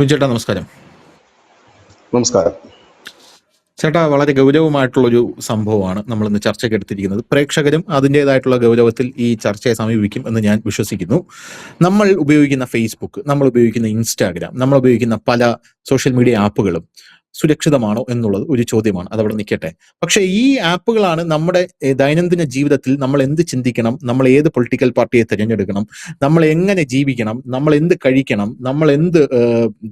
ചേട്ടാ നമസ്കാരം. നമസ്കാരം. ചേട്ടാ, വളരെ ഗൗരവമായിട്ടുള്ളൊരു സംഭവമാണ് നമ്മളിന്ന് ചർച്ചയ്ക്ക് എടുത്തിരിക്കുന്നത്. പ്രേക്ഷകരും അതിൻ്റെതായിട്ടുള്ള ഗൗരവത്തിൽ ഈ ചർച്ചയെ സമീപിക്കും എന്ന് ഞാൻ വിശ്വസിക്കുന്നു. നമ്മൾ ഉപയോഗിക്കുന്ന ഫേസ്ബുക്ക്, നമ്മൾ ഉപയോഗിക്കുന്ന ഇൻസ്റ്റാഗ്രാം, നമ്മൾ ഉപയോഗിക്കുന്ന പല സോഷ്യൽ മീഡിയ ആപ്പുകളും സുരക്ഷിതമാണോ എന്നുള്ളത് ഒരു ചോദ്യമാണ്. അതവിടെ നിൽക്കട്ടെ. പക്ഷേ ഈ ആപ്പുകളാണ് നമ്മുടെ ദൈനംദിന ജീവിതത്തിൽ നമ്മൾ എന്ത് ചിന്തിക്കണം, നമ്മൾ ഏത് പൊളിറ്റിക്കൽ പാർട്ടിയെ തിരഞ്ഞെടുക്കണം, നമ്മൾ എങ്ങനെ ജീവിക്കണം, നമ്മൾ എന്ത് കഴിക്കണം, നമ്മൾ എന്ത്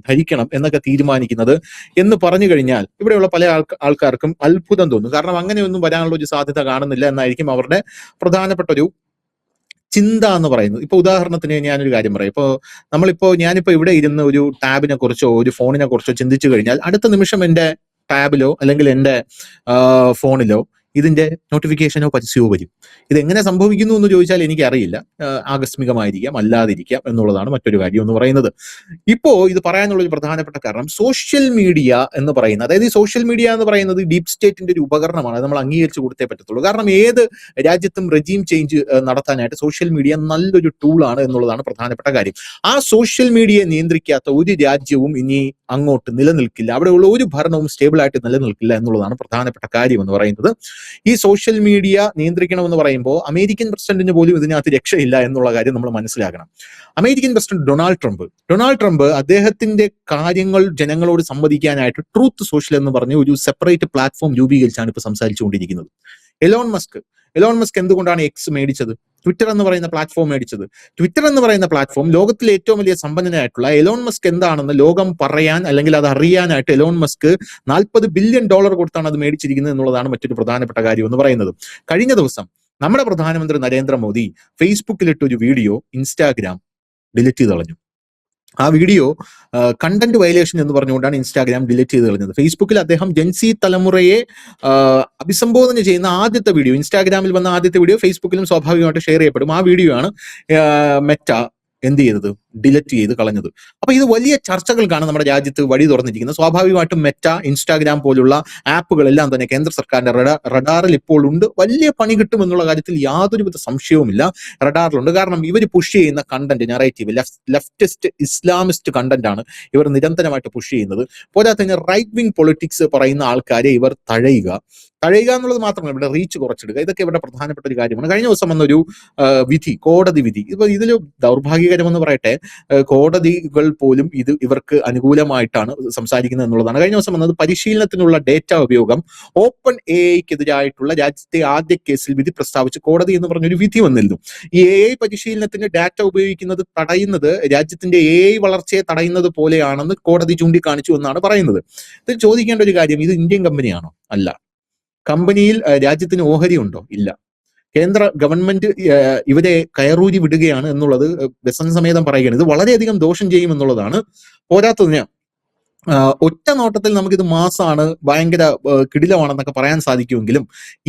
ധരിക്കണം എന്നൊക്കെ തീരുമാനിക്കുന്നത് എന്ന് പറഞ്ഞു കഴിഞ്ഞാൽ ഇവിടെയുള്ള പല ആൾക്കാർക്കും അത്ഭുതം തോന്നും. കാരണം അങ്ങനെയൊന്നും വരാനുള്ള ഒരു സാധ്യത കാണുന്നില്ല എന്നായിരിക്കും അവരുടെ പ്രധാനപ്പെട്ട ഒരു ചിന്ത എന്ന് പറയുന്നത്. ഇപ്പൊ ഉദാഹരണത്തിന് ഞാനൊരു കാര്യം പറയാം. ഞാനിപ്പോ ഇവിടെ ഇരുന്ന് ഒരു ടാബിനെ കുറിച്ചോ ഒരു ഫോണിനെ കുറിച്ചോ ചിന്തിച്ചു കഴിഞ്ഞാൽ അടുത്ത നിമിഷം എന്റെ ടാബിലോ അല്ലെങ്കിൽ എന്റെ ഫോണിലോ ഇതിന്റെ നോട്ടിഫിക്കേഷനോ പരസ്യമോ വരും. ഇതെങ്ങനെ സംഭവിക്കുന്നു എന്ന് ചോദിച്ചാൽ എനിക്കറിയില്ല. ആകസ്മികമായിരിക്കാം, അല്ലാതിരിക്കാം എന്നുള്ളതാണ് മറ്റൊരു കാര്യം എന്ന് പറയുന്നത്. ഇപ്പോ ഇത് പറയാനുള്ള ഒരു പ്രധാനപ്പെട്ട കാരണം സോഷ്യൽ മീഡിയ എന്ന് പറയുന്നത്, അതായത് ഈ സോഷ്യൽ മീഡിയ എന്ന് പറയുന്നത് ഡീപ് സ്റ്റേറ്റിന്റെ ഒരു ഉപകരണമാണ്. അത് നമ്മൾ അംഗീകരിച്ചു കൊടുത്തേ പറ്റത്തുള്ളൂ. കാരണം ഏത് രാജ്യത്തും റെജീം ചേഞ്ച് നടത്താനായിട്ട് സോഷ്യൽ മീഡിയ നല്ലൊരു ടൂളാണ് എന്നുള്ളതാണ് പ്രധാനപ്പെട്ട കാര്യം. ആ സോഷ്യൽ മീഡിയയെ നിയന്ത്രിക്കാത്ത ഒരു രാജ്യവും ഇനി അങ്ങോട്ട് നിലനിൽക്കില്ല. അവിടെയുള്ള ഒരു ഭരണവും സ്റ്റേബിൾ ആയിട്ട് നിലനിൽക്കില്ല എന്നുള്ളതാണ് പ്രധാനപ്പെട്ട കാര്യം എന്ന് പറയുന്നത്. ഈ സോഷ്യൽ മീഡിയ നിയന്ത്രിക്കണമെന്ന് പറയുമ്പോൾ അമേരിക്കൻ പ്രസിഡന്റിന് പോലും ഇതിനകത്ത് രക്ഷയില്ല എന്നുള്ള കാര്യം നമ്മൾ മനസ്സിലാക്കണം. അമേരിക്കൻ പ്രസിഡന്റ് ഡൊണാൾഡ് ട്രംപ് അദ്ദേഹത്തിന്റെ കാര്യങ്ങൾ ജനങ്ങളോട് സംവദിക്കാനായിട്ട് ട്രൂത്ത് സോഷ്യൽ എന്ന് പറഞ്ഞ ഒരു സെപ്പറേറ്റ് പ്ലാറ്റ്ഫോം രൂപീകരിച്ചാണ് ഇപ്പൊ സംസാരിച്ചുകൊണ്ടിരിക്കുന്നത്. എലോൺ മസ്ക് എന്തുകൊണ്ടാണ് എക്സ് മേടിച്ചത്? ട്വിറ്റർ എന്ന് പറയുന്ന പ്ലാറ്റ്ഫോം മേടിച്ചത്. ട്വിറ്റർ എന്ന് പറയുന്ന പ്ലാറ്റ്ഫോം ലോകത്തിലെ ഏറ്റവും വലിയ സമ്പന്നനായിട്ടുള്ള എലോൺ മസ്ക് എന്താണെന്ന് ലോകം പറയാൻ അല്ലെങ്കിൽ അത് അറിയാനായിട്ട് എലോൺ മസ്ക് $40 ബില്യൺ കൊടുത്താണ് അത് മേടിച്ചിരിക്കുന്നത് എന്നുള്ളതാണ് മറ്റൊരു പ്രധാനപ്പെട്ട കാര്യം എന്ന് പറയുന്നത്. കഴിഞ്ഞ ദിവസം നമ്മുടെ പ്രധാനമന്ത്രി നരേന്ദ്രമോദി ഫേസ്ബുക്കിലിട്ടൊരു വീഡിയോ ഇൻസ്റ്റാഗ്രാം ഡിലീറ്റ് ചെയ്ത് കളഞ്ഞു. ആ വീഡിയോ കണ്ടന്റ് വയലേഷൻ എന്ന് പറഞ്ഞുകൊണ്ടാണ് ഇൻസ്റ്റാഗ്രാം ഡിലീറ്റ് ചെയ്ത് കളഞ്ഞത്. ഫേസ്ബുക്കിൽ അദ്ദേഹം ജെൻസി തലമുറയെ അഭിസംബോധന ചെയ്യുന്ന ആദ്യത്തെ വീഡിയോ, ഇൻസ്റ്റാഗ്രാമിൽ വന്ന ആദ്യത്തെ വീഡിയോ ഫേസ്ബുക്കിലും സ്വാഭാവികമായിട്ട് ഷെയർ ചെയ്യപ്പെടും. ആ വീഡിയോ ആണ് മെറ്റ എന്ത് ചെയ്തത്? ഡിലീറ്റ് ചെയ്ത് കളഞ്ഞത്. അപ്പൊ ഇത് വലിയ ചർച്ചകൾക്കാണ് നമ്മുടെ രാജ്യത്ത് വഴി തുറന്നിരിക്കുന്നത്. സ്വാഭാവികമായിട്ടും മെറ്റ, ഇൻസ്റ്റാഗ്രാം പോലുള്ള ആപ്പുകളെല്ലാം തന്നെ കേന്ദ്ര സർക്കാരിന്റെ റഡാറിൽ ഇപ്പോൾ ഉണ്ട്. വലിയ പണി കിട്ടും എന്നുള്ള കാര്യത്തിൽ യാതൊരുവിധ സംശയവുമില്ല. റഡാറിലുണ്ട്. കാരണം ഇവർ പുഷ് ചെയ്യുന്ന content narrative leftist Islamist content ആണ് ഇവർ നിരന്തരമായിട്ട് പുഷ് ചെയ്യുന്നത്. പോരാത്തതിന് റൈറ്റ് വിങ് പൊളിറ്റിക്സ് പറയുന്ന ആൾക്കാരെ ഇവർ തഴയുക എന്നുള്ളത് മാത്രമല്ല, ഇവിടെ റീച്ച് കുറച്ചെടുക്കുക. ഇതൊക്കെ ഇവിടെ പ്രധാനപ്പെട്ട ഒരു കാര്യമാണ്. കഴിഞ്ഞ ദിവസം വന്നൊരു കോടതി വിധി, ഇതിൽ ദൗർഭാഗ്യകരമെന്ന് പറയട്ടെ, കോടതികൾ പോലും ഇവർക്ക് അനുകൂലമായിട്ട് സംസാരിക്കുന്നത് എന്നുള്ളതാണ്. കഴിഞ്ഞ ദിവസം വന്നത് പരിശീലനത്തിനുള്ള ഡേറ്റ ഉപയോഗം ഓപ്പൺ AI-ക്കെതിരായിട്ടുള്ള രാജ്യത്തെ ആദ്യ കേസിൽ വിധി പ്രസ്താവിച്ച് കോടതി എന്ന് പറഞ്ഞൊരു വിധി വന്നിരുന്നു. ഈ AI പരിശീലനത്തിന് ഡാറ്റ ഉപയോഗിക്കുന്നത് തടയുന്നത് രാജ്യത്തിന്റെ AI വളർച്ചയെ തടയുന്നത് പോലെയാണെന്ന് കോടതി ചൂണ്ടിക്കാണിച്ചു എന്നാണ് പറയുന്നത്. ഇതിൽ ചോദിക്കേണ്ട ഒരു കാര്യം, ഇത് ഇന്ത്യൻ കമ്പനിയാണോ? അല്ല. കമ്പനിയിൽ രാജ്യത്തിന് ഓഹരി ഉണ്ടോ? ഇല്ല. കേന്ദ്ര ഗവൺമെന്റ് ഇവരെ കയറൂരി വിടുകയാണ് എന്നുള്ളത് വ്യസനസമേതം പറയുകയാണ്. ഇത് വളരെയധികം ദോഷം ചെയ്യും എന്നുള്ളതാണ്. പോരാത്തതിന് ഒറ്റ നോട്ടത്തിൽ നമുക്കിത് മാസാണ്, ഭയങ്കര കിടിലമാണെന്നൊക്കെ പറയാൻ സാധിക്കുമെങ്കിലും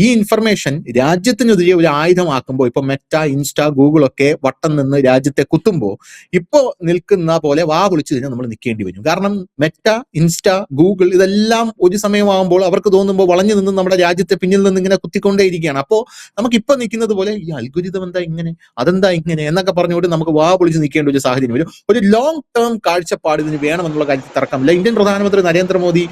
ഈ ഇൻഫർമേഷൻ രാജ്യത്തിനെതിരെ ഒരു ആയുധമാക്കുമ്പോൾ, ഇപ്പൊ മെറ്റ, ഇൻസ്റ്റ, ഗൂഗിൾ ഒക്കെ വട്ടം നിന്ന് രാജ്യത്തെ കുത്തുമ്പോൾ ഇപ്പോ നിൽക്കുന്ന പോലെ വാ പൊളിച്ചു കഴിഞ്ഞാൽ നമ്മൾ നിൽക്കേണ്ടി വരും. കാരണം മെറ്റ, ഇൻസ്റ്റ, ഗൂഗിൾ ഇതെല്ലാം ഒരു സമയമാകുമ്പോൾ അവർക്ക് തോന്നുമ്പോൾ വളഞ്ഞു നിന്ന് നമ്മുടെ രാജ്യത്തെ പിന്നിൽ നിന്ന് ഇങ്ങനെ കുത്തിക്കൊണ്ടേയിരിക്കുകയാണ്. അപ്പോൾ നമുക്കിപ്പോ നിൽക്കുന്നത് പോലെ ഈ അൽഗോരിതം എന്താ ഇങ്ങനെ, അതെന്താ ഇങ്ങനെ എന്നൊക്കെ പറഞ്ഞുകൊണ്ട് നമുക്ക് വാ പൊളിച്ച് നിൽക്കേണ്ട ഒരു സാഹചര്യം വരും. ഒരു ലോങ് ടേം കാഴ്ചപ്പാട് ഇതിന് വേണമെന്നുള്ള കാര്യത്തിൽ തർക്കമില്ല. ഇന്ത്യൻ പ്രധാനമന്ത്രി നരേന്ദ്രമോദി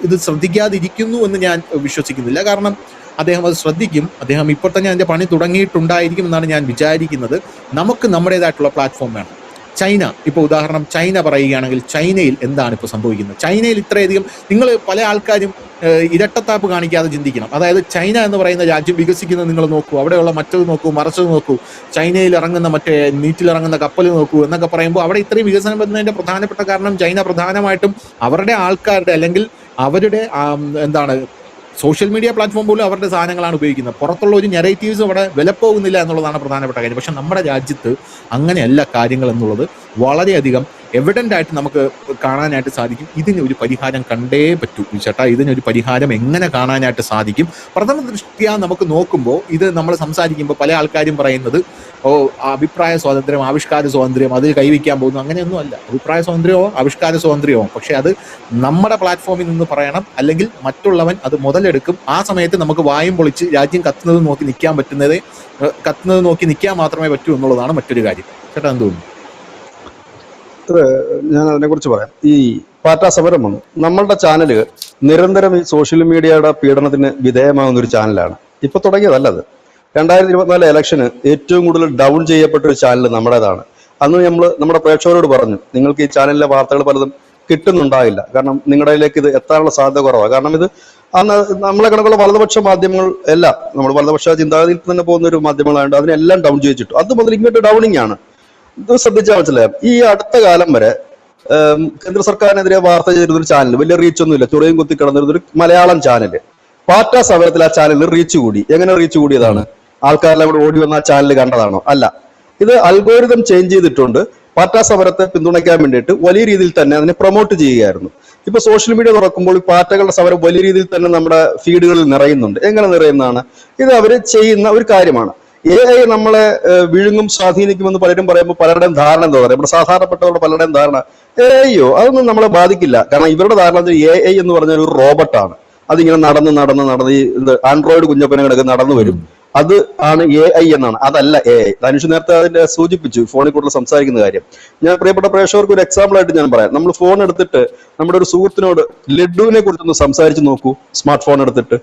ഇത് ശ്രദ്ധിക്കാതിരിക്കുന്നു എന്ന് ഞാൻ വിശ്വസിക്കുന്നില്ല. കാരണം അദ്ദേഹം അത് ശ്രദ്ധിക്കും. അദ്ദേഹം ഇപ്പോൾ തന്നെ അതിന്റെ പണി തുടങ്ങിയിട്ടുണ്ടായിരിക്കും എന്നാണ് ഞാൻ വിചാരിക്കുന്നത്. നമുക്ക് നമ്മുടേതായിട്ടുള്ള പ്ലാറ്റ്ഫോം വേണം. ചൈന, ഇപ്പോൾ ഉദാഹരണം ചൈന പറയുകയാണെങ്കിൽ, ചൈനയിൽ എന്താണ് ഇപ്പോൾ സംഭവിക്കുന്നത്? ചൈനയിൽ ഇത്രയധികം, നിങ്ങൾ പല ആൾക്കാരും ഇരട്ടത്താപ്പ് കാണിക്കാതെ ചിന്തിക്കണം. അതായത് ചൈന എന്ന് പറയുന്ന രാജ്യം വികസിക്കുന്നത് നിങ്ങൾ നോക്കൂ, അവിടെയുള്ള മറ്റത് നോക്കൂ, മറിച്ചത് നോക്കൂ, ചൈനയിൽ ഇറങ്ങുന്ന നീറ്റിലിറങ്ങുന്ന കപ്പൽ നോക്കൂ എന്നൊക്കെ പറയുമ്പോൾ അവിടെ ഇത്രയും വികസനം വരുന്നതിന്റെ പ്രധാനപ്പെട്ട കാരണം ചൈന പ്രധാനമായിട്ടും അവരുടെ ആൾക്കാരുടെ അല്ലെങ്കിൽ അവരുടെ സോഷ്യൽ മീഡിയ പ്ലാറ്റ്ഫോം പോലും അവരുടെ സാധനങ്ങളാണ് ഉപയോഗിക്കുന്നത്. പുറത്തുള്ള ഒരു നെറേറ്റീവ്സ് അവിടെ വിലപ്പോകുന്നില്ല എന്നുള്ളതാണ് പ്രധാനപ്പെട്ട കാര്യം. പക്ഷെ നമ്മുടെ രാജ്യത്ത് അങ്ങനെയല്ല കാര്യങ്ങൾ എന്നുള്ളത് വളരെയധികം എവിഡന്റ് ആയിട്ട് നമുക്ക് കാണാനായിട്ട് സാധിക്കും. ഇതിന് ഒരു പരിഹാരം കണ്ടേ പറ്റൂ ചേട്ടാ. ഇതിനൊരു പരിഹാരം എങ്ങനെ കാണാനായിട്ട് സാധിക്കും? പ്രഥമ ദൃഷ്ട്യാ നമുക്ക് നോക്കുമ്പോൾ ഇത് നമ്മൾ സംസാരിക്കുമ്പോൾ പല ആൾക്കാരും പറയുന്നത് അഭിപ്രായ സ്വാതന്ത്ര്യം, ആവിഷ്കാര സ്വാതന്ത്ര്യം, അതിൽ കൈവയ്ക്കാൻ പോകുന്നു. അങ്ങനെയൊന്നും അല്ല. അഭിപ്രായ സ്വാതന്ത്ര്യമോ ആവിഷ്കാര സ്വാതന്ത്ര്യമോ, പക്ഷെ അത് നമ്മുടെ പ്ലാറ്റ്ഫോമിൽ നിന്ന് പറയണം, അല്ലെങ്കിൽ മറ്റുള്ളവൻ അത് മുതലെടുക്കും. ആ സമയത്ത് നമുക്ക് വായും പൊളിച്ച് രാജ്യം കത്തുന്നത് നോക്കി നിൽക്കാൻ മാത്രമേ പറ്റൂ എന്നുള്ളതാണ് മറ്റൊരു കാര്യം. ചേട്ടാ എന്ത് തോന്നുന്നു? ഇത് ഞാൻ അതിനെക്കുറിച്ച് പറയാം. ഈ പാറ്റാ സമരം വന്നു. നമ്മളുടെ ചാനല് നിരന്തരം ഈ സോഷ്യൽ മീഡിയയുടെ പീഡനത്തിന് വിധേയമാകുന്ന ഒരു ചാനലാണ്. ഇപ്പൊ തുടങ്ങിയതല്ല അത്. 2024 ഇലക്ഷന് ഏറ്റവും കൂടുതൽ ഡൗൺ ചെയ്യപ്പെട്ട ഒരു ചാനൽ നമ്മുടേതാണ്. അന്ന് നമ്മുടെ പ്രേക്ഷകരോട് പറഞ്ഞു, നിങ്ങൾക്ക് ഈ ചാനലിലെ വാർത്തകൾ പലതും കിട്ടുന്നുണ്ടാവില്ല, കാരണം നിങ്ങളുടെയിലേക്ക് ഇത് എത്താനുള്ള സാധ്യത കുറവാണ്. കാരണം ഇത് അന്ന് നമ്മളെ കണക്കുള്ള വലതുപക്ഷ മാധ്യമങ്ങൾ എല്ലാം, നമ്മൾ വലതുപക്ഷ ചിന്താഗതിയിൽ തന്നെ പോകുന്ന ഒരു മാധ്യമങ്ങളായതുകൊണ്ട് അതിനെല്ലാം ഡൗൺ ചെയ്യിച്ചിട്ടു. അത് മുതൽ ഇങ്ങോട്ട് ഡൗണിങ് ആണ്. ഇത് ശ്രദ്ധിച്ചാൽ മനസ്സിലാവും. ഈ അടുത്ത കാലം വരെ കേന്ദ്ര സർക്കാരിനെതിരെ വാർത്ത ചെയ്തിരുന്നൊരു ചാനൽ, വലിയ റീച്ച് ഒന്നുമില്ല, ചുറയും കുത്തി കിടന്നിരുന്നൊരു മലയാളം ചാനല്, പാറ്റാ സമരത്തിൽ ആ ചാനലിന് റീച്ച് കൂടി. എങ്ങനെ റീച്ച് കൂടിയതാണ്? ആൾക്കാരെല്ലാം കൂടെ ഓടി വന്ന ആ ചാനൽ കണ്ടതാണോ? അല്ല. ഇത് അൽഗോരിതം ചേഞ്ച് ചെയ്തിട്ടുണ്ട്. പാറ്റാ സമരത്തെ പിന്തുണയ്ക്കാൻ വേണ്ടിയിട്ട് വലിയ രീതിയിൽ തന്നെ അതിനെ പ്രൊമോട്ട് ചെയ്യുകയായിരുന്നു. ഇപ്പൊ സോഷ്യൽ മീഡിയ തുറക്കുമ്പോൾ ഈ പാറ്റകളുടെ സമരം വലിയ രീതിയിൽ തന്നെ നമ്മുടെ ഫീഡുകളിൽ നിറയുന്നുണ്ട്. എങ്ങനെ നിറയുന്നതാണ്? ഇത് അവര് ചെയ്യുന്ന ഒരു കാര്യമാണ്. AI നമ്മളെ വിഴുങ്ങും, സ്വാധീനിക്കുമെന്ന് പലരും പറയുമ്പോൾ പലരുടെയും ധാരണ എന്താ പറയുക, നമ്മുടെ സാധാരണപ്പെട്ടവരുടെ പലരുടെയും ധാരണ AIയോ അതൊന്നും നമ്മളെ ബാധിക്കില്ല. കാരണം ഇവരുടെ ധാരണ AI എന്ന് പറഞ്ഞ ഒരു റോബോട്ടാണ്. അതിങ്ങനെ നടന്ന് ഈ ആൻഡ്രോയിഡ് കുഞ്ഞപ്പനകളൊക്കെ നടന്നു വരും. അത് ആണ് AI എന്നാണ്. അതല്ല AI. ധനുഷ് നേരത്തെ അതിന്റെ സൂചിപ്പിച്ചു ഫോണിൽ കൂടുതൽ സംസാരിക്കുന്ന കാര്യം. ഞാൻ പ്രിയപ്പെട്ട പ്രേക്ഷകർക്ക് ഒരു എക്സാമ്പിൾ ആയിട്ട് ഞാൻ പറയാം. നമ്മൾ ഫോൺ എടുത്തിട്ട് നമ്മുടെ ഒരു സുഹൃത്തിനോട് ലഡുവിനെ കുറിച്ചൊന്ന് സംസാരിച്ച് നോക്കൂ. സ്മാർട്ട് ഫോൺ എടുത്തിട്ട്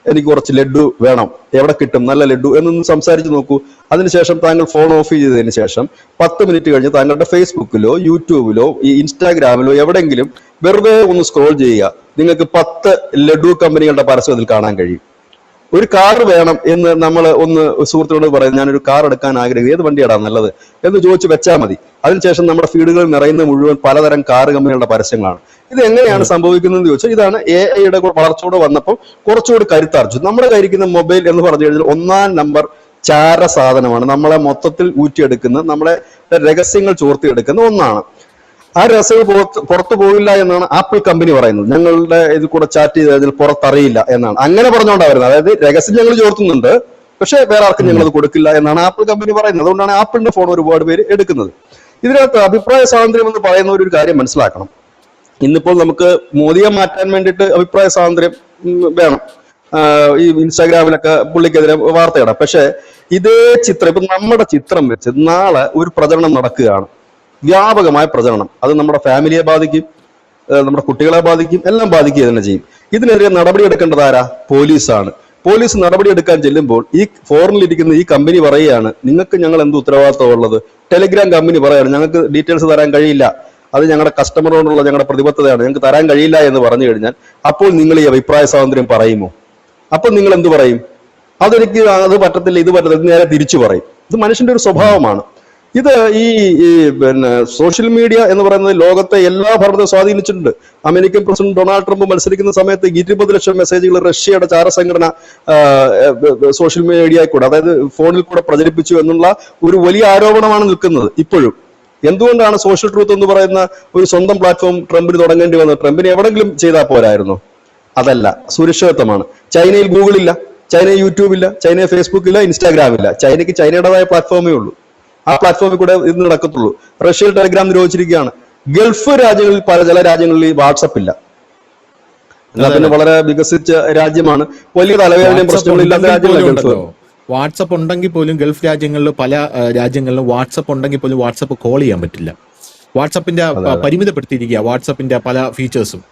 എനിക്ക് കുറച്ച് ലഡു വേണം, എവിടെ കിട്ടും നല്ല ലഡു എന്നൊന്ന് സംസാരിച്ച് നോക്കൂ. അതിനുശേഷം താങ്കൾ ഫോൺ ഓഫ് ചെയ്തതിന് ശേഷം 10 മിനിറ്റ് കഴിഞ്ഞ് താങ്കളുടെ ഫേസ്ബുക്കിലോ യൂട്യൂബിലോ ഈ ഇൻസ്റ്റാഗ്രാമിലോ എവിടെയെങ്കിലും വെറുതെ ഒന്ന് സ്ക്രോൾ ചെയ്യുക. നിങ്ങൾക്ക് 10 ലഡു കമ്പനികളുടെ പരസ്യം അതിൽ കാണാൻ കഴിയും. ഒരു കാർ വേണം എന്ന് നമ്മൾ ഒന്ന് സുഹൃത്തിനോട് പറയും, ഞാനൊരു കാർ എടുക്കാൻ ആഗ്രഹിക്കും, ഏത് വണ്ടിയാടാ നല്ലത് എന്ന് ചോദിച്ചു വെച്ചാൽ മതി. അതിനുശേഷം നമ്മുടെ ഫീഡുകളിൽ നിറയുന്ന മുഴുവൻ പലതരം കാർ കമ്പനികളുടെ പരസ്യങ്ങളാണ്. ഇത് എങ്ങനെയാണ് സംഭവിക്കുന്നതെന്ന് ചോദിച്ചാൽ, ഇതാണ് AIയുടെ വളർച്ചയോടെ വന്നപ്പോൾ കുറച്ചുകൂടി കരുത്താർജിച്ചു. നമ്മുടെ കയ്യിരിക്കുന്ന മൊബൈൽ എന്ന് പറഞ്ഞു കഴിഞ്ഞാൽ 1-ാം നമ്പർ ചാര സാധനമാണ്. നമ്മളെ മൊത്തത്തിൽ ഊറ്റിയെടുക്കുന്ന, നമ്മളെ രഹസ്യങ്ങൾ ചോർത്തിയെടുക്കുന്ന ഒന്നാണ്. ആ രഹസ്യങ്ങൾ പുറത്തു പോകില്ല എന്നാണ് ആപ്പിൾ കമ്പനി പറയുന്നത്. ഞങ്ങളുടെ ഇതിൽ കൂടെ ചാറ്റ് ചെയ്തതിൽ പുറത്തറിയില്ല എന്നാണ്. അങ്ങനെ പറഞ്ഞുകൊണ്ടാണ് വരുന്നത്. അതായത് രഹസ്യം ഞങ്ങൾ ചോർത്തുന്നുണ്ട്, പക്ഷെ വേറെ ആർക്കും ഞങ്ങൾ അത് കൊടുക്കില്ല എന്നാണ് ആപ്പിൾ കമ്പനി പറയുന്നത്. അതുകൊണ്ടാണ് ആപ്പിളിന്റെ ഫോൺ ഒരുപാട് പേര് എടുക്കുന്നത്. ഇതിനകത്ത് അഭിപ്രായ സ്വാതന്ത്ര്യം എന്ന് പറയുന്ന ഒരു കാര്യം മനസ്സിലാക്കണം. ഇന്നിപ്പോൾ നമുക്ക് മോദിയെ മാറ്റാൻ വേണ്ടിയിട്ട് അഭിപ്രായ സ്വാതന്ത്ര്യം വേണം. ഈ ഇൻസ്റ്റാഗ്രാമിലൊക്കെ പുള്ളിക്കെതിരെ വാർത്തയിടാം. പക്ഷെ ഇതേ ചിത്രം, ഇപ്പൊ നമ്മുടെ ചിത്രം വെച്ച് നാളെ ഒരു പ്രചരണം നടക്കുകയാണ്, വ്യാപകമായ പ്രചരണം. അത് നമ്മുടെ ഫാമിലിയെ ബാധിക്കും, നമ്മുടെ കുട്ടികളെ ബാധിക്കും, എല്ലാം ബാധിക്കുക തന്നെ ചെയ്യും. ഇതിനെതിരെ നടപടി എടുക്കേണ്ടത് ആരാ? പോലീസാണ്. പോലീസ് നടപടി എടുക്കാൻ ചെല്ലുമ്പോൾ ഈ ഫോറിനിലിരിക്കുന്ന ഈ കമ്പനി പറയുകയാണ്, നിങ്ങൾക്ക് ഞങ്ങൾ എന്ത് ഉത്തരവാദിത്വം ഉള്ളത്? ടെലിഗ്രാം കമ്പനി പറയാണ്, ഞങ്ങൾക്ക് ഡീറ്റെയിൽസ് തരാൻ കഴിയില്ല, അത് ഞങ്ങളുടെ കസ്റ്റമറോടുള്ള ഞങ്ങളുടെ പ്രതിബദ്ധതയാണ്, ഞങ്ങൾക്ക് തരാൻ കഴിയില്ല എന്ന് പറഞ്ഞു കഴിഞ്ഞാൽ അപ്പോൾ നിങ്ങൾ ഈ അഭിപ്രായ സ്വാതന്ത്ര്യം പറയുമോ? അപ്പോൾ നിങ്ങൾ എന്ത് പറയും? അതെനിക്ക് അത് പറ്റത്തില്ല, ഇത് പറ്റത്തില്ല, നേരെ തിരിച്ചു പറയും. ഇത് മനുഷ്യന്റെ ഒരു സ്വഭാവമാണ്. ഇത് ഈ സോഷ്യൽ മീഡിയ എന്ന് പറയുന്നത് ലോകത്തെ എല്ലാ ഭരണത്തെയും സ്വാധീനിച്ചിട്ടുണ്ട്. അമേരിക്കൻ പ്രസിഡന്റ് ഡൊണാൾഡ് ട്രംപ് മത്സരിക്കുന്ന സമയത്ത് 20 ലക്ഷം മെസ്സേജുകൾ റഷ്യയുടെ ചാരസംഘടന സോഷ്യൽ മീഡിയയിൽ കൂടെ, അതായത് ഫോണിൽ കൂടെ പ്രചരിപ്പിച്ചു എന്നുള്ള ഒരു വലിയ ആരോപണമാണ് നിൽക്കുന്നത് ഇപ്പോഴും. എന്തുകൊണ്ടാണ് സോഷ്യൽ ട്രൂത്ത് എന്ന് പറയുന്ന ഒരു സ്വന്തം പ്ലാറ്റ്ഫോം ട്രംപിന് തുടങ്ങേണ്ടി വന്നത്? ട്രംപിന് എവിടെങ്കിലും ചെയ്താൽ പോരായിരുന്നു? അതല്ല, സുരക്ഷിതത്വമാണ്. ചൈനയിൽ ഗൂഗിൾ ഇല്ല, ചൈനയിൽ യൂട്യൂബ് ഇല്ല, ചൈനയിൽ ഫേസ്ബുക്ക് ഇല്ല, ഇൻസ്റ്റാഗ്രാം ഇല്ല. ചൈനയ്ക്ക് ചൈനയുടേതായ പ്ലാറ്റ്ഫോമേ ഉള്ളൂ. ആ പ്ലാറ്റ്ഫോമിൽ കൂടെ ഇത് നടക്കത്തുള്ളൂ. റഷ്യയിൽ ടെലിഗ്രാം നിരോധിച്ചിരിക്കുകയാണ്. ഗൾഫ് രാജ്യങ്ങളിൽ ചില രാജ്യങ്ങളിൽ വാട്സപ്പ് ഇല്ല. എന്നാൽ പിന്നെ വളരെ വികസിച്ച രാജ്യമാണ്, വലിയ തലവേദനയും പ്രശ്നങ്ങളും ഇല്ലാത്ത രാജ്യങ്ങളാണ് ഗൾഫ്. വാട്സപ്പ് ഉണ്ടെങ്കിൽ പോലും ഗൾഫ് രാജ്യങ്ങളിൽ പല രാജ്യങ്ങളിലും വാട്സപ്പ് ഉണ്ടെങ്കിൽ പോലും വാട്സപ്പ് കോൾ ചെയ്യാൻ പറ്റില്ല. വാട്സപ്പിന്റെ പരിമിതപ്പെടുത്തിയിരിക്കുക വാട്സപ്പിന്റെ പല ഫീച്ചേഴ്സും.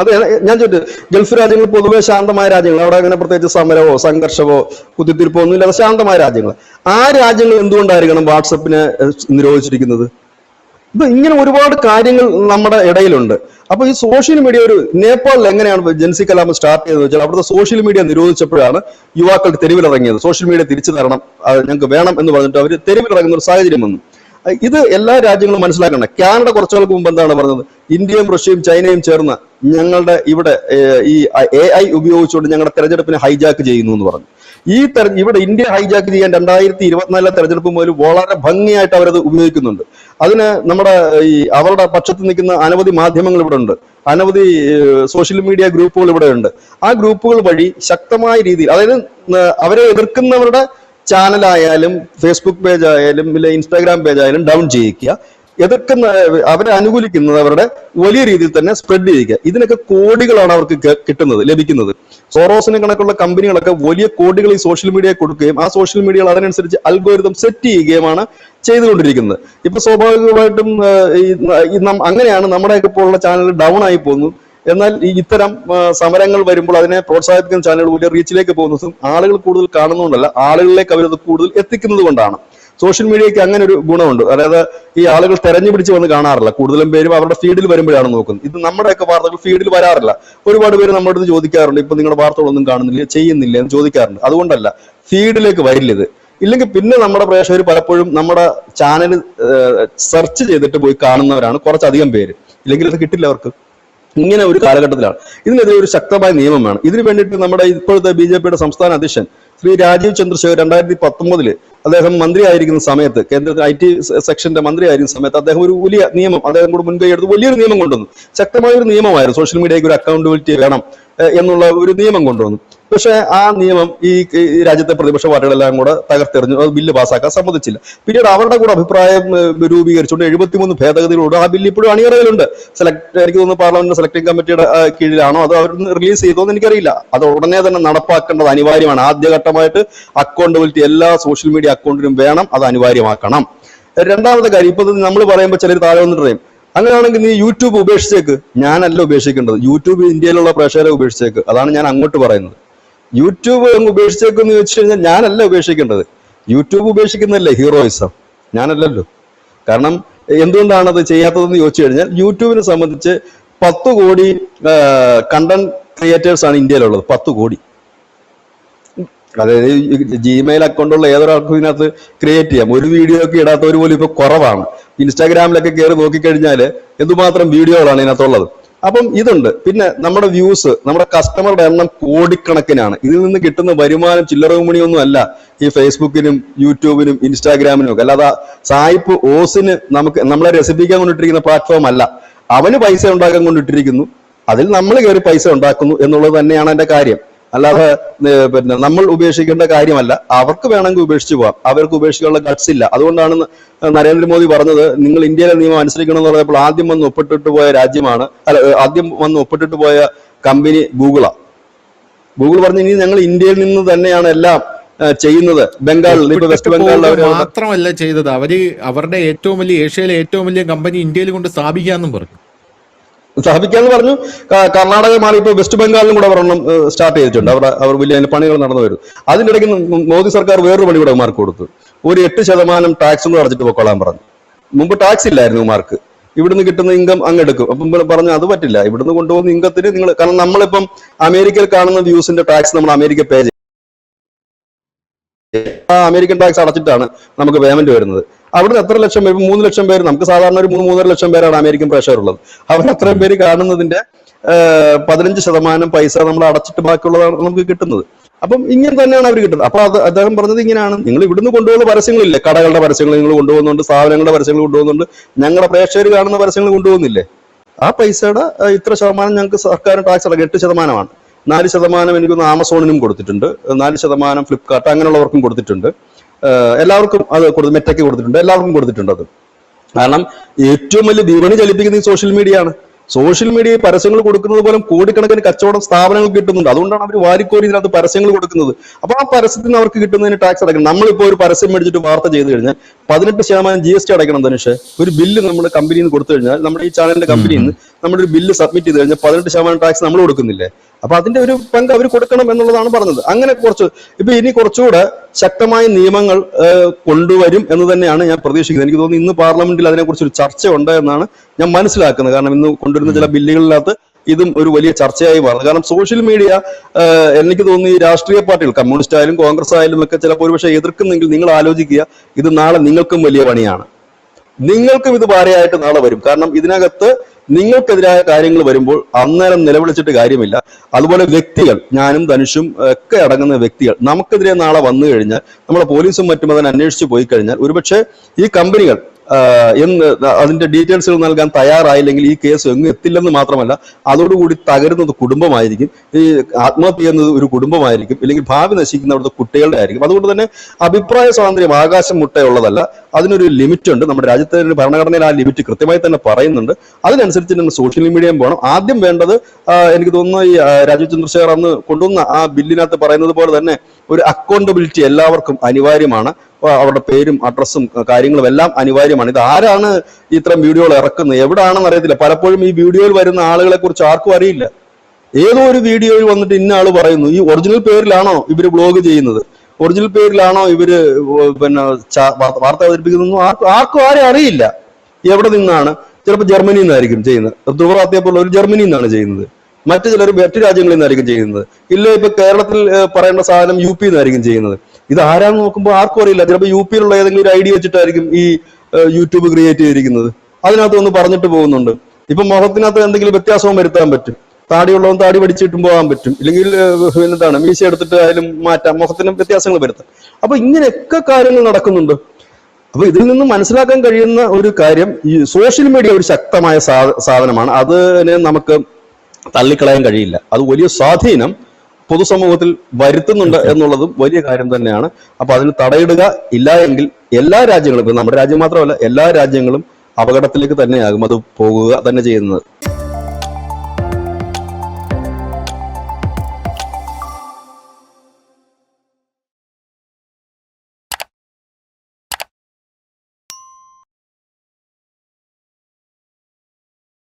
അതെ, ഞാൻ ചോദിച്ചു, ഗൾഫ് രാജ്യങ്ങൾ പൊതുവെ ശാന്തമായ രാജ്യങ്ങൾ, അവിടെ അങ്ങനെ പ്രത്യേകിച്ച് സമരമോ സംഘർഷമോ കുത്തിത്തിരിപ്പോ ഒന്നും ഇല്ലാതെ ശാന്തമായ രാജ്യങ്ങൾ. ആ രാജ്യങ്ങൾ എന്തുകൊണ്ടായിരിക്കണം വാട്സപ്പിനെ നിരോധിച്ചിരിക്കുന്നത്? ഇത് ഇങ്ങനെ ഒരുപാട് കാര്യങ്ങൾ നമ്മുടെ ഇടയിലുണ്ട്. അപ്പൊ ഈ സോഷ്യൽ മീഡിയ, ഒരു നേപ്പാളിൽ എങ്ങനെയാണ് ജൻസി കലാപം സ്റ്റാർട്ട് ചെയ്തതെന്ന് വെച്ചാൽ, അവിടുത്തെ സോഷ്യൽ മീഡിയ നിരോധിച്ചപ്പോഴാണ് യുവാക്കൾ തെരുവിലിറങ്ങിയത്. സോഷ്യൽ മീഡിയ തിരിച്ചു തരണം, ഞങ്ങൾക്ക് വേണം എന്ന് പറഞ്ഞിട്ട് അവർ തെരുവിലിറങ്ങുന്ന ഒരു സാഹചര്യം വന്നു. ഇത് എല്ലാ രാജ്യങ്ങളും മനസ്സിലാക്കണം. കാനഡ കുറച്ചുകൾക്ക് മുമ്പ് എന്താണ് പറഞ്ഞത്? ഇന്ത്യയും റഷ്യയും ചൈനയും ചേർന്ന് ഞങ്ങളുടെ ഇവിടെ ഈ AI ഉപയോഗിച്ചുകൊണ്ട് ഞങ്ങളുടെ തെരഞ്ഞെടുപ്പിനെ ഹൈജാക്ക് ചെയ്യുന്നു എന്ന് പറഞ്ഞു. ഇവിടെ ഇന്ത്യ ഹൈജാക്ക് ചെയ്യാൻ 2024 തെരഞ്ഞെടുപ്പ് മുതൽ വളരെ ഭംഗിയായിട്ട് അവരത് ഉപയോഗിക്കുന്നുണ്ട്. അതിന് നമ്മുടെ ഈ അവരുടെ പക്ഷത്ത് നിൽക്കുന്ന അനവധി മാധ്യമങ്ങൾ ഇവിടെ ഉണ്ട്, അനവധി സോഷ്യൽ മീഡിയ ഗ്രൂപ്പുകൾ ഇവിടെ ഉണ്ട്. ആ ഗ്രൂപ്പുകൾ വഴി ശക്തമായ രീതിയിൽ, അതായത് അവരെ എതിർക്കുന്നവരുടെ ചാനലായാലും ഫേസ്ബുക്ക് പേജ് ആയാലും ഇല്ല ഇൻസ്റ്റാഗ്രാം പേജ് ആയാലും ഡൗൺ ചെയ്യിക്കുക. എതിർക്കുന്ന അവരെ അനുകൂലിക്കുന്നവരുടെ വലിയ രീതിയിൽ തന്നെ സ്പ്രെഡ് ചെയ്യുക. ഇതിനൊക്കെ കോടികളാണ് അവർക്ക് ലഭിക്കുന്നത്. സോറോസിനെ കണക്കുള്ള കമ്പനികളൊക്കെ വലിയ കോടികൾ ഈ സോഷ്യൽ മീഡിയയെ കൊടുക്കുകയും ആ സോഷ്യൽ മീഡിയകൾ അതിനനുസരിച്ച് അൽഗോരിതം സെറ്റ് ചെയ്യുകയുമാണ് ചെയ്തുകൊണ്ടിരിക്കുന്നത്. ഇപ്പൊ സ്വാഭാവികമായിട്ടും അങ്ങനെയാണ് നമ്മുടെയൊക്കെ പോലുള്ള ചാനൽ ഡൗൺ ആയി പോകുന്നു. എന്നാൽ ഇത്തരം സമരങ്ങൾ വരുമ്പോൾ അതിനെ പ്രോത്സാഹിപ്പിക്കുന്ന ചാനലുകൾ വലിയ റീച്ചിലേക്ക് പോകുന്നതും ആളുകൾ കൂടുതൽ കാണുന്നതുകൊണ്ടല്ല, ആളുകളിലേക്ക് അവരത് കൂടുതൽ എത്തിക്കുന്നത് കൊണ്ടാണ്. സോഷ്യൽ മീഡിയയ്ക്ക് അങ്ങനെ ഒരു ഗുണമുണ്ട്. അതായത് ഈ ആളുകൾ തെരഞ്ഞു പിടിച്ച് വന്ന് കാണാറില്ല. കൂടുതലും പേരും അവരുടെ ഫീഡിൽ വരുമ്പോഴാണ് നോക്കുന്നത്. ഇത് നമ്മുടെയൊക്കെ വാർത്തകൾ ഫീഡിൽ വരാറില്ല. ഒരുപാട് പേര് നമ്മുടെ അടുത്ത് ചോദിക്കാറുണ്ട്, ഇപ്പൊ നിങ്ങളുടെ വാർത്തകളൊന്നും കാണുന്നില്ല, ചെയ്യുന്നില്ല എന്ന് ചോദിക്കാറുണ്ട്. അതുകൊണ്ടല്ല, ഫീഡിലേക്ക് വരില്ല ഇത്. ഇല്ലെങ്കിൽ പിന്നെ നമ്മുടെ പ്രേക്ഷകർ പലപ്പോഴും നമ്മുടെ ചാനൽ സെർച്ച് ചെയ്തിട്ട് പോയി കാണുന്നവരാണ് കുറച്ചധികം പേര്. ഇല്ലെങ്കിൽ അത് കിട്ടില്ല അവർക്ക്. ഇങ്ങനെ ഒരു കാലഘട്ടത്തിലാണ്. ഇതിനെതിരെ ഒരു ശക്തമായ നിയമം വേണം. ഇതിനു വേണ്ടിയിട്ട് നമ്മുടെ ഇപ്പോഴത്തെ BJP സംസ്ഥാന അധ്യക്ഷൻ ശ്രീ രാജീവ് ചന്ദ്രശേഖർ 2019 അദ്ദേഹം മന്ത്രിയായിരിക്കുന്ന സമയത്ത്, കേന്ദ്ര IT സെക്ഷന്റെ മന്ത്രിയായിരിക്കുന്ന സമയത്ത് അദ്ദേഹം ഒരു വലിയ നിയമം, അദ്ദേഹം കൂടെ മുൻകൈ എടുത്ത് വലിയൊരു നിയമം കൊണ്ടുവന്നു. ശക്തമായ ഒരു നിയമമായിരുന്നു. സോഷ്യൽ മീഡിയയ്ക്ക് ഒരു അക്കൗണ്ടബിലിറ്റി വേണം എന്നുള്ള ഒരു നിയമം കൊണ്ടുവന്നു. പക്ഷെ ആ നിയമം ഈ രാജ്യത്തെ പ്രതിപക്ഷ പാർട്ടികളെല്ലാം കൂടെ തകർത്തെറിഞ്ഞു. അത് ബില്ല് പാസ്സാക്കാൻ സമ്മതിച്ചില്ല. പിന്നീട് അവരുടെ കൂടെ അഭിപ്രായം രൂപീകരിച്ചുകൊണ്ട് 73 ഭേദഗതികളോട് ആ ബില്ല് ഇപ്പോഴും അണിയറയിലുണ്ട്. എനിക്ക് തോന്നുന്നു പാർലമെന്റ് സെലക്ടിംഗ് കമ്മിറ്റിയുടെ കീഴിലാണോ അതോ അവർ റിലീസ് ചെയ്തോന്ന് എനിക്കറിയില്ല. അത് ഉടനെ തന്നെ നടപ്പാക്കേണ്ടത് അനിവാര്യമാണ്. ആദ്യഘട്ടമായിട്ട് അക്കൗണ്ടബിലിറ്റി എല്ലാ സോഷ്യൽ മീഡിയ അക്കൗണ്ടിനും വേണം, അത് അനിവാര്യമാക്കണം. രണ്ടാമത്തെ കാര്യം, ഇപ്പൊ നമ്മൾ പറയുമ്പോൾ ചിലർ താഴെ വന്നിട്ട് പറയും, അങ്ങനെയാണെങ്കിൽ നീ യൂട്യൂബ് ഉപേക്ഷിച്ചേക്ക്. ഞാനല്ല ഉപേക്ഷിക്കേണ്ടത്, യൂട്യൂബ് ഇന്ത്യയിലുള്ള പ്രേക്ഷകരെ ഉപേക്ഷിച്ചേക്ക്. അതാണ് ഞാൻ അങ്ങോട്ട് പറയുന്നത്. യൂട്യൂബ് ഉപേക്ഷിച്ചേക്ക് എന്ന് ചോദിച്ചു കഴിഞ്ഞാൽ ഞാനല്ല ഉപേക്ഷിക്കേണ്ടത്. YouTube ഉപേക്ഷിക്കുന്നതല്ലേ heroism, ഞാനല്ലല്ലോ. കാരണം എന്തുകൊണ്ടാണ് അത് ചെയ്യാത്തതെന്ന് ചോദിച്ചു കഴിഞ്ഞാൽ, യൂട്യൂബിനെ സംബന്ധിച്ച് 10 കോടി കണ്ടന്റ് ക്രിയേറ്റേഴ്സ് ആണ് ഇന്ത്യയിലുള്ളത്. 10 കോടി. അതായത് ജിമെയിൽ അക്കൗണ്ടുള്ള ഏതൊരാൾക്കും ഇതിനകത്ത് ക്രിയേറ്റ് ചെയ്യാം. ഒരു വീഡിയോ ഒക്കെ ഇടാത്തവർ പോലും ഇപ്പൊ കുറവാണ്. ഇൻസ്റ്റാഗ്രാമിലൊക്കെ കയറി നോക്കിക്കഴിഞ്ഞാൽ എന്തുമാത്രം വീഡിയോകളാണ് ഇതിനകത്തുള്ളത്. അപ്പം ഇതുണ്ട്. പിന്നെ നമ്മുടെ വ്യൂസ്, നമ്മുടെ കസ്റ്റമറുടെ എണ്ണം കോടിക്കണക്കിനാണ്. ഇതിൽ നിന്ന് കിട്ടുന്ന വരുമാനം ചില്ലറ മണിയൊന്നും അല്ല ഈ ഫേസ്ബുക്കിനും യൂട്യൂബിനും ഇൻസ്റ്റാഗ്രാമിനും ഒക്കെ. അല്ലാതെ സായിപ്പ് ഓസിന് നമ്മളെ രസിപ്പിക്കാൻ കൊണ്ടിട്ടിരിക്കുന്ന പ്ലാറ്റ്ഫോം അല്ല. അവന് പൈസ ഉണ്ടാക്കാൻ കൊണ്ടിട്ടിരിക്കുന്നു, അതിൽ നമ്മൾ കയറി പൈസ ഉണ്ടാക്കുന്നു എന്നുള്ളത് തന്നെയാണ് എന്റെ കാര്യം. അല്ലാതെ പിന്നെ നമ്മൾ ഉപേക്ഷിക്കേണ്ട കാര്യമല്ല. അവർക്ക് വേണമെങ്കിൽ ഉപേക്ഷിച്ച് പോവാം, അവർക്ക് ഉപേക്ഷിക്കാനുള്ള ഗട്സ് ഇല്ല. അതുകൊണ്ടാണ് നരേന്ദ്രമോദി പറഞ്ഞത്, നിങ്ങൾ ഇന്ത്യയിലെ നിയമം അനുസരിക്കണം എന്ന് പറഞ്ഞപ്പോൾ ആദ്യം വന്ന് ഒപ്പിട്ടിട്ട് പോയ രാജ്യമാണ്, ആദ്യം വന്ന് ഒപ്പിട്ടിട്ട് പോയ കമ്പനി ഗൂഗിളാണ്. ഗൂഗിൾ പറഞ്ഞു, ഇനി ഞങ്ങൾ ഇന്ത്യയിൽ നിന്ന് തന്നെയാണ് എല്ലാം ചെയ്യുന്നത്. ബംഗാളിൽ, ഇപ്പൊ വെസ്റ്റ് ബംഗാളിൽ മാത്രമല്ല ചെയ്തത്, അവരുടെ ഏറ്റവും വലിയ, ഏഷ്യയിലെ ഏറ്റവും വലിയ കമ്പനി ഇന്ത്യയിൽ കൊണ്ട് സ്ഥാപിക്കാന്നും പറഞ്ഞു. സ്ഥാപിക്കാന്ന് പറഞ്ഞു. കർണാടക മാറി ഇപ്പൊ വെസ്റ്റ് ബംഗാളിലും കൂടെ ഒരെണ്ണം സ്റ്റാർട്ട് ചെയ്തിട്ടുണ്ട്. അവർ വലിയ പണികൾ നടന്നു വരും. അതിൻ്റെ ഇടയ്ക്ക് മോദി സർക്കാർ വേറൊരു പണി കൂടെ മാർക്ക് കൊടുത്തു. ഒരു 8% ടാക്സും കൂടെ അടച്ചിട്ട് പൊക്കോളാൻ പറഞ്ഞു. മുമ്പ് ടാക്സ് ഇല്ലായിരുന്നു മാർക്ക്. ഇവിടുന്ന് കിട്ടുന്ന ഇൻകം അങ്ങെടുക്കും. അപ്പം പറഞ്ഞു അത് പറ്റില്ല, ഇവിടുന്ന് കൊണ്ടുപോകുന്ന ഇൻകത്തിന് നിങ്ങൾ, കാരണം നമ്മളിപ്പം അമേരിക്കയിൽ കാണുന്ന വ്യൂസിന്റെ ടാക്സ് നമ്മൾ അമേരിക്ക പേ ചെയ്യും. ആ അമേരിക്കൻ ടാക്സ് അടച്ചിട്ടാണ് നമുക്ക് പേയ്മെന്റ് വരുന്നത്. അവിടുന്ന് എത്ര ലക്ഷം പേര്, 3 ലക്ഷം പേര്, നമുക്ക് സാധാരണ ഒരു 3-3.5 ലക്ഷം പേരാണ് അമേരിക്കൻ പ്രേക്ഷകരുള്ളത്. അവർ അത്രയും പേര് കാണുന്നതിന്റെ 15% പൈസ നമ്മൾ അടച്ചിട്ട് ബാക്കിയുള്ളതാണ് നമുക്ക് കിട്ടുന്നത്. അപ്പം ഇങ്ങനെ തന്നെയാണ് അവർ കിട്ടുന്നത്. അപ്പൊ അദ്ദേഹം പറഞ്ഞത് ഇങ്ങനെയാണ്, നിങ്ങൾ ഇവിടുന്ന് കൊണ്ടുപോകുന്ന പരസ്യങ്ങളില്ലേ, കടകളുടെ പരസ്യങ്ങൾ നിങ്ങൾ കൊണ്ടുപോകുന്നുണ്ട്, സ്ഥാപനങ്ങളുടെ പരസ്യങ്ങൾ കൊണ്ടുപോകുന്നുണ്ട്, ഞങ്ങളുടെ പ്രേക്ഷകർ കാണുന്ന പരസ്യങ്ങൾ കൊണ്ടുപോകുന്നില്ലേ, ആ പൈസയുടെ ഇത്ര ശതമാനം ഞങ്ങൾക്ക് സർക്കാർ ടാക്സ് അടക്കം 8%. 4% എനിക്കൊന്ന് ആമസോണിനും കൊടുത്തിട്ടുണ്ട്, 4% ഫ്ലിപ്കാർട്ട് അങ്ങനെയുള്ളവർക്കും കൊടുത്തിട്ടുണ്ട്, എല്ലാവർക്കും അത് മെറ്റയ്ക്ക് കൊടുത്തിട്ടുണ്ട്, എല്ലാവർക്കും കൊടുത്തിട്ടുണ്ട്. അത് കാരണം ഏറ്റവും വലിയ വിപണി ചലിപ്പിക്കുന്ന ഈ സോഷ്യൽ മീഡിയ ആണ്. സോഷ്യൽ മീഡിയ പരസ്യങ്ങൾ കൊടുക്കുന്നത് പോലെ കോടിക്കണക്കിന് കച്ചവടം സ്ഥാപനങ്ങൾ കിട്ടുന്നുണ്ട്. അതുകൊണ്ടാണ് അവർ വാരിക്കോരി ഇതിനകത്ത് പരസ്യങ്ങൾ കൊടുക്കുന്നത്. അപ്പൊ ആ പരസ്യത്തിൽ നിന്ന് അവർക്ക് കിട്ടുന്നതിന് ടാക്സ് അടയ്ക്കണം. നമ്മളിപ്പോ ഒരു പരസ്യം മേടിച്ചിട്ട് വാർത്ത ചെയ്ത് കഴിഞ്ഞാൽ 18% GST അടയ്ക്കണം. ധനുഷ്, ഒരു ബില്ല് നമ്മുടെ കമ്പനിയിൽ നിന്ന് കൊടുത്തു കഴിഞ്ഞാൽ, നമ്മുടെ ഈ ചാനലിന്റെ കമ്പനിയിൽ നിന്ന് നമ്മുടെ ഒരു ബില്ല് സബ്മിറ്റ് ചെയ്ത് കഴിഞ്ഞാൽ 18% ടാക്സ് നമ്മൾ കൊടുക്കുന്നില്ലേ? അപ്പൊ അതിന്റെ ഒരു പങ്ക് അവർ കൊടുക്കണം എന്നുള്ളതാണ് പറഞ്ഞത്. അങ്ങനെ ഇനി കുറച്ചുകൂടെ ശക്തമായ നിയമങ്ങൾ കൊണ്ടുവരും എന്ന് തന്നെയാണ് ഞാൻ പ്രതീക്ഷിക്കുന്നത്. എനിക്ക് തോന്നുന്നു ഇന്ന് പാർലമെന്റിൽ അതിനെക്കുറിച്ച് ഒരു ചർച്ച ഉണ്ട് എന്നാണ് ഞാൻ മനസ്സിലാക്കുന്നത്. കാരണം ഇന്ന് കൊണ്ടുവരുന്ന ചില ബില്ലുകളിനകത്ത് ഇതും ഒരു വലിയ ചർച്ചയായി മാറും. കാരണം സോഷ്യൽ മീഡിയ എനിക്ക് തോന്നുന്നു ഈ രാഷ്ട്രീയ പാർട്ടികൾ, കമ്മ്യൂണിസ്റ്റ് ആയാലും കോൺഗ്രസ് ആയാലും ഒക്കെ ചിലപ്പോൾ ഒരുപക്ഷെ എതിർക്കുന്നെങ്കിൽ നിങ്ങൾ ആലോചിക്കുക, ഇത് നാളെ നിങ്ങൾക്കും വലിയ പണിയാണ്. നിങ്ങൾക്കും ഇത് ഭാരമായിട്ട് നാളെ വരും. കാരണം ഇതിനകത്ത് നിങ്ങൾക്കെതിരായ കാര്യങ്ങൾ വരുമ്പോൾ അന്നേരം നിലവിളിച്ചിട്ട് കാര്യമില്ല. അതുപോലെ വ്യക്തികൾ, ഞാനും ധനുഷും ഒക്കെ അടങ്ങുന്ന വ്യക്തികൾ നമുക്കെതിരെ നാളെ വന്നു കഴിഞ്ഞാൽ, നമ്മളെ പോലീസും മറ്റും അതിനെ അന്വേഷിച്ച് പോയി കഴിഞ്ഞാൽ ഒരുപക്ഷെ ഈ കമ്പനികൾ എന്ന് അതിന്റെ ഡീറ്റെയിൽസുകൾ നൽകാൻ തയ്യാറായില്ലെങ്കിൽ ഈ കേസ് എങ്ങും എത്തില്ലെന്ന് മാത്രമല്ല, അതോടുകൂടി തകരുന്നത് കുടുംബമായിരിക്കും, ഈ ആത്മഹത്യ ചെയ്യുന്നത് ഒരു കുടുംബമായിരിക്കും, ഇല്ലെങ്കിൽ ഭാവി നശിക്കുന്ന അവിടുത്തെ കുട്ടികളുടെ ആയിരിക്കും. അതുകൊണ്ട് തന്നെ അഭിപ്രായ സ്വാതന്ത്ര്യം ആകാശം മുട്ടയുള്ളതല്ല, അതിനൊരു ലിമിറ്റ് ഉണ്ട്. നമ്മുടെ രാജ്യത്തെ ഭരണഘടനയിൽ ആ ലിമിറ്റ് കൃത്യമായി തന്നെ പറയുന്നുണ്ട്. അതിനനുസരിച്ച് തന്നെ സോഷ്യൽ മീഡിയയും പോകണം. ആദ്യം വേണ്ടത് എനിക്ക് തോന്നുന്നു ഈ രാജീവ് ചന്ദ്രശേഖർ അന്ന് കൊണ്ടുവന്ന ആ ബില്ലിനകത്ത് പറയുന്നത് പോലെ തന്നെ ഒരു അക്കൗണ്ടബിലിറ്റി എല്ലാവർക്കും അനിവാര്യമാണ്. അവരുടെ പേരും അഡ്രസ്സും കാര്യങ്ങളും എല്ലാം അനിവാര്യമാണ്. ഇത് ആരാണ് ഇത്തരം വീഡിയോകൾ ഇറക്കുന്നത്, എവിടാണെന്ന് അറിയത്തില്ല. പലപ്പോഴും ഈ വീഡിയോയിൽ വരുന്ന ആളുകളെ കുറിച്ച് ആർക്കും അറിയില്ല. ഏതോ ഒരു വീഡിയോയിൽ വന്നിട്ട് ഇന്ന ആള് പറയുന്നു, ഈ ഒറിജിനൽ പേരിലാണോ ഇവര് ബ്ലോഗ് ചെയ്യുന്നത്, ഒറിജിനൽ പേരിലാണോ ഇവര് പിന്നെ വാർത്ത അവതരിപ്പിക്കുന്നതെന്നും ആർക്കും ആരെ അറിയില്ല. എവിടെ നിന്നാണ്? ചിലപ്പോൾ ജർമ്മനിയിൽ നിന്നായിരിക്കും ചെയ്യുന്നത്. ദുബറാത്തിയപ്പോൾ ഒരു ജർമ്മനിയിൽ നിന്നാണ് ചെയ്യുന്നത്, മറ്റു ചിലർ മറ്റു രാജ്യങ്ങളിൽ നിന്നായിരിക്കും ചെയ്യുന്നത്. ഇല്ല, ഇപ്പൊ കേരളത്തിൽ പറയേണ്ട സാധനം യു പി നിന്നായിരിക്കും ചെയ്യുന്നത്. ഇത് ആരാന്ന് നോക്കുമ്പോൾ ആർക്കും അറിയില്ല. ചിലപ്പോൾ യു പിയിലുള്ള ഏതെങ്കിലും ഒരു ഐഡിയ വെച്ചിട്ടായിരിക്കും ഈ യൂട്യൂബ് ക്രിയേറ്റ് ചെയ്തിരിക്കുന്നത്. അതിനകത്ത് ഒന്ന് പറഞ്ഞിട്ട് പോകുന്നുണ്ട്. ഇപ്പൊ മുഖത്തിനകത്ത് എന്തെങ്കിലും വ്യത്യാസവും വരുത്താൻ പറ്റും. താടിയുള്ളവൻ താടി പഠിച്ചിട്ടും പോകാൻ പറ്റും, ഇല്ലെങ്കിൽ എന്താണ് മീശ എടുത്തിട്ട് ആയാലും മാറ്റാം, മുഖത്തിനും വ്യത്യാസങ്ങൾ വരുത്താം. അപ്പൊ ഇങ്ങനെയൊക്കെ കാര്യങ്ങൾ നടക്കുന്നുണ്ട്. അപ്പൊ ഇതിൽ നിന്ന് മനസ്സിലാക്കാൻ കഴിയുന്ന ഒരു കാര്യം, ഈ സോഷ്യൽ മീഡിയ ഒരു ശക്തമായ സാധനമാണ്. അതിനെ നമുക്ക് തള്ളിക്കളയാൻ കഴിയില്ല. അത് വലിയ സ്വാധീനം പൊതുസമൂഹത്തിൽ വരുത്തുന്നുണ്ട് എന്നുള്ളതും വലിയ കാര്യം തന്നെയാണ്. അപ്പൊ അതിന് തടയിടുക. ഇല്ല എങ്കിൽ എല്ലാ രാജ്യങ്ങളും, ഇപ്പൊ നമ്മുടെ രാജ്യം മാത്രമല്ല എല്ലാ രാജ്യങ്ങളും അപകടത്തിലേക്ക് തന്നെയാകും അത് പോകുക തന്നെ ചെയ്യുന്നത്.